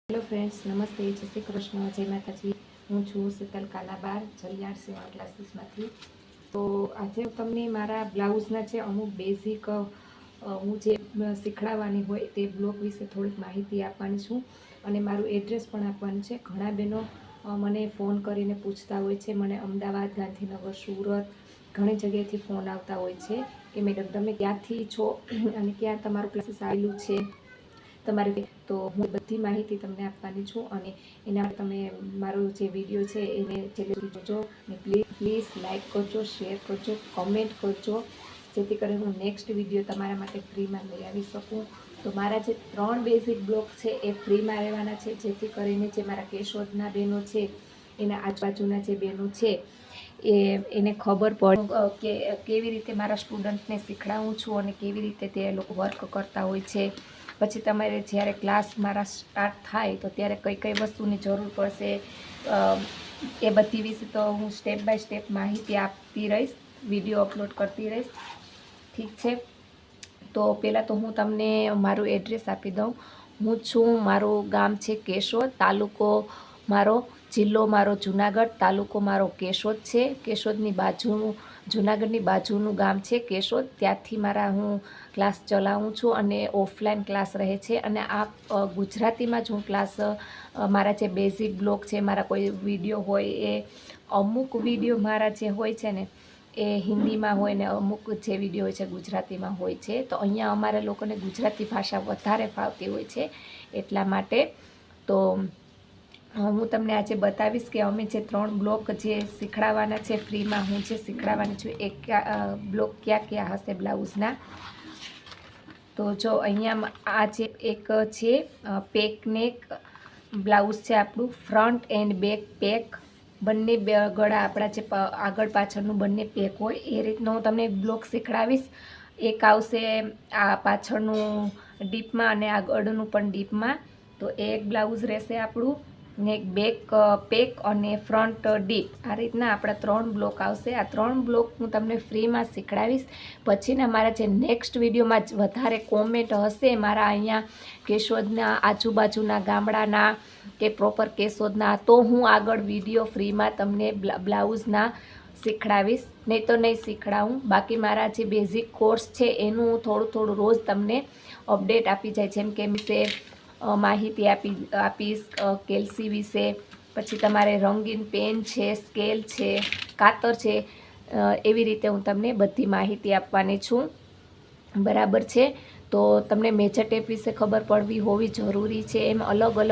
Hello friends, નમસ્તે, જય શ્રી કૃષ્ણ, જય માતાજી. હું છું શીતલ કાલાબાર, જલિયાળ સીવણ ક્લાસીસમાંથી. તો આજે તમને મારા બ્લાઉઝના છે અમુક બેઝિક હું જે શીખડાવવાની હોય તે બ્લોગ વિશે થોડીક માહિતી આપવાની છું અને મારું એડ્રેસ પણ આપવાનું છે. ઘણા બહેનો મને ફોન કરીને પૂછતા હોય છે. મને અમદાવાદ, ગાંધીનગર, સુરત ઘણી જગ્યાએથી ફોન આવતા હોય છે કે મેડમ તમે ક્યાંથી છો અને ક્યાં તમારું ક્લાસીસ આવેલું છે તમારી. તો હું બધી માહિતી તમને આપવાની છું અને એના માટે તમે મારો જે વિડીયો છે એને છેલ્લે જોજો અને પ્લીઝ લાઈક કરજો, શેર કરજો, કમેન્ટ કરજો, જેથી કરીને હું નેક્સ્ટ વિડીયો તમારા માટે ફ્રીમાં લઈ આવી શકું. તો મારા જે 3 બેઝિક બ્લોક છે એ ફ્રીમાં રહેવાના છે, જેથી કરીને જે મારા કેશોદના બહેનો છે એના આજુબાજુના જે બહેનો છે એને ખબર પડે કે કેવી રીતે મારા સ્ટુડન્ટને શીખડાવું છું અને કેવી રીતે તે લોકો વર્ક કરતા હોય છે. પછી તમારે જ્યારે ક્લાસ મારા સ્ટાર્ટ થાય તો ત્યારે કઈ કઈ વસ્તુની જરૂર પડશે એ બધી વિશે તો હું સ્ટેપ બાય સ્ટેપ માહિતી આપતી રહીશ, વિડીયો અપલોડ કરતી રહીશ. ઠીક છે, તો પહેલાં તો હું તમને મારું એડ્રેસ આપી દઉં. હું છું, મારું ગામ છે કેશોદ, તાલુકો મારો, જિલ્લો મારો જુનાગઢ, તાલુકો મારો કેશોદ છે. કેશોદની બાજુનું, જુનાગઢની બાજુનું ગામ છે કેશોદ. ત્યાંથી મારા હું ક્લાસ ચલાવું છું અને ઓફલાઈન ક્લાસ રહે છે. અને આ ગુજરાતીમાં જ હું ક્લાસ, મારા જે બેઝિક બ્લોક છે, મારા કોઈ વિડીયો હોય એ અમુક વિડીયો મારા જે હોય છે ને એ હિન્દીમાં હોય ને અમુક જે વિડીયો હોય છે ગુજરાતીમાં હોય છે. તો અહીંયા અમારે લોકોને ગુજરાતી ભાષા વધારે ફાવતી હોય છે, એટલા માટે. તો હું તમને આજે બતાવીશ કે અમે જે 3 બ્લોક જે શીખડાવવાના છે ફ્રીમાં, હું જે શીખડાવવાની છું એ બ્લોક ક્યાં ક્યાં હશે બ્લાઉઝના. તો જો અહીંયા આ જે એક છે પેક નેક બ્લાઉઝ છે આપણું, ફ્રન્ટ એન્ડ બેક પેક, બંને ગળા આપણા જે આગળ પાછળનું બંને પેક હોય એ રીતનો હું તમને બ્લોક શીખડાવીશ. એક આવશે આ પાછળનું ડીપમાં અને આગળનું પણ ડીપમાં. તો એ એક બ્લાઉઝ રહેશે આપણું ને એક બેક પેક અને ફ્રન્ટ ડીપ. આ રીતના આપણા 3 બ્લોક આવશે. આ 3 બ્લોક હું તમને ફ્રીમાં શીખડાવીશ. પછીના મારા જે નેક્સ્ટ વિડીયોમાં વધારે કોમેન્ટ હશે મારા અહીંયા કેશોદના આજુબાજુના ગામડાના કે પ્રોપર કેશોદના, તો હું આગળ વિડીયો ફ્રીમાં તમને બ્લાઉઝના શીખડાવીશ, નહીં તો નહીં શીખડાવું. બાકી મારા જે બેઝિક કોર્સ છે એનું હું થોડું થોડું રોજ તમને અપડેટ આપી જાય, જેમ કે વિશે માહિતી આપીશ કેલ્સી વિશે. પછી તમારે રંગીન પેન છે, સ્કેલ છે, કાતર છે, એવી રીતે હું તમને બધી માહિતી આપવાની છું. બરાબર છે. તો તમને મેજર ટેપ વિશે ખબર પડવી હોવી જરૂરી છે. એમ અલગ અલગ